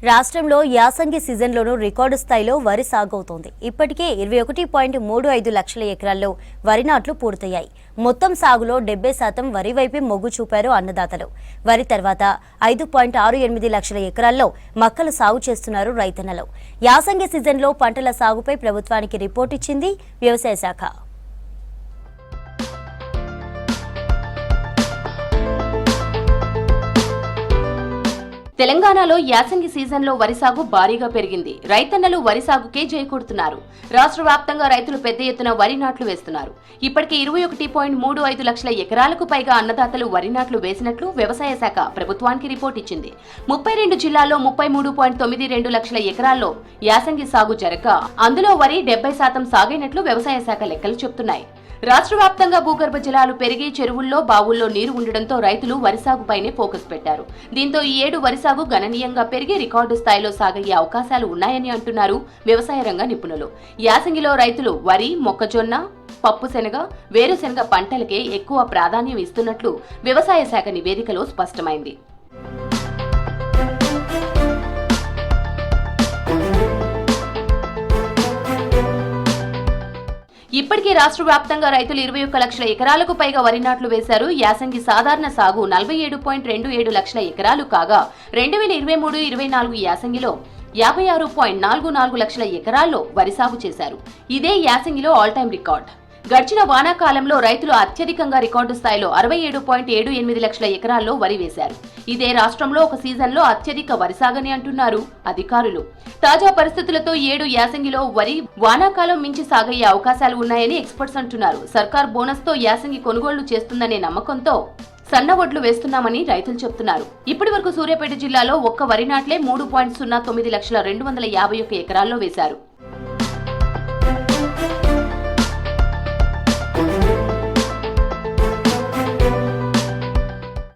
రాష్ట్రంలో యాసంగి సీజన్లోనూ రికార్డు స్థాయిలో వరి సాగవుతోంది. ఇప్పటికే 21.35 లక్షల ఎకరాల్లో వరి నాట్లు పూర్తయ్యాయి. మొత్తం సాగులో 70% వరి వైపే మొగ్గు చూపారు అన్నదాతలు. వరి తర్వాత 5.68 లక్షల ఎకరాల్లో మక్కలు సాగు చేస్తున్నారు రైతన్నలు. యాసంగి సీజన్లో పంటల సాగుపై ప్రభుత్వానికి రిపోర్ట్ ఇచ్చింది వ్యవసాయ శాఖ. తెలంగాణలో యాసంగి సీజన్లో వరి సాగు భారీగా పెరిగింది. రైతన్నలు వరి సాగుకే జైకొడుతున్నారు. రాష్ట్ర వ్యాప్తంగా రైతులు పెద్ద ఎత్తున వరి నాట్లు వేస్తున్నారు. ఇప్పటికే 21.35 లక్షల ఎకరాలకు పైగా అన్నదాతలు వరి నాట్లు వేసినట్లు వ్యవసాయ శాఖ ప్రభుత్వానికి రిపోర్ట్ ఇచ్చింది. 32 జిల్లాల్లో 33.92 లక్షల ఎకరాల్లో యాసంగి సాగు జరగగా అందులో వరి 70% సాగైనట్లు వ్యవసాయ శాఖ లెక్కలు చెబుతున్నాయి. రాష్ట్ర వ్యాప్తంగా భూగర్భ జలాలు పెరిగి చెరువుల్లో బావుల్లో నీరు ఉండడంతో రైతులు వరి సాగుపైనే ఫోకస్ పెట్టారు. దీంతో ఈ ఏడు వరి సాగు గణనీయంగా పెరిగి రికార్డు స్థాయిలో సాగయ్యే అవకాశాలు ఉన్నాయని అంటున్నారు వ్యవసాయ రంగ నిపుణులు. యాసంగిలో రైతులు వరి, మొక్కజొన్న, పప్పు శనగ, వేరుశెనగ పంటలకే ఎక్కువ ప్రాధాన్యం ఇస్తున్నట్లు వ్యవసాయ శాఖ నివేదికలో స్పష్టమైంది. ఇప్పటికే రాష్ట్ర వ్యాప్తంగా రైతులు 21 లక్షల ఎకరాలకు పైగా వరి నాట్లు వేశారు. యాసంగి సాధారణ సాగు 47.27 లక్షల ఎకరాలు కాగా 2023-24 యాసంగిలో 56.44 లక్షల ఎకరాల్లో వరి సాగు చేశారు. ఇదే యాసంగిలో ఆల్ టైమ్ రికార్డ్. గడిచిన వానాకాలంలో రైతులు అత్యధికంగా రికార్డు స్థాయిలో 67.78 లక్షల ఎకరాల్లో వరి వేశారు. ఇదే రాష్ట్రంలో ఒక సీజన్లో అత్యధిక వరి సాగని అంటున్నారు అధికారులు. తాజా పరిస్థితులతో ఏడు యాసంగిలో వరి వానాకాలం మించి సాగయ్యే అవకాశాలు ఉన్నాయని ఎక్స్పర్ట్స్ అంటున్నారు. సర్కార్ బోనస్ తో యాసంగి కొనుగోళ్లు చేస్తుందనే నమ్మకంతో సన్న వడ్లు వేస్తున్నామని రైతులు చెబుతున్నారు. ఇప్పటి వరకు సూర్యాపేట జిల్లాలో ఒక్క వరి నాట్లే 3.09 లక్షల 251 ఎకరాల్లో వేశారు.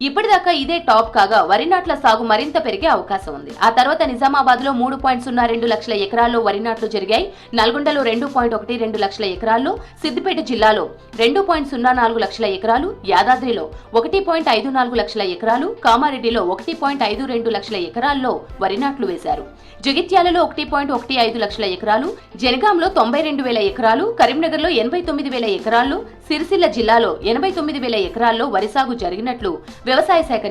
ఇప్పటిదాకా ఇదే టాప్ కాగా వరి నాట్ల సాగు మరింత పెరిగే అవకాశం ఉంది. ఆ తర్వాత నిజామాబాద్ లో 3.02 లక్షల ఎకరాల్లో వరి నాట్లు జరిగాయి. నల్గొండలో 2.12 లక్షల ఎకరాల్లో, సిద్దిపేట జిల్లాలో 2.04 లక్షల ఎకరాలు, యాదాద్రిలో 1.54 లక్షల ఎకరాలు, కామారెడ్డిలో 1.52 లక్షల ఎకరాల్లో వరి నాట్లు వేశారు. జగిత్యాలలో 1.15 లక్షల ఎకరాలు, జనగాంలో 92,000 ఎకరాలు, కరీంనగర్లో 89,000 ఎకరాల్లో, సిరిసిల్ల జిల్లాలో 89,000 ఎకరాల్లో వరి సాగు జరిగినట్లు వ్యవసాయ శాఖ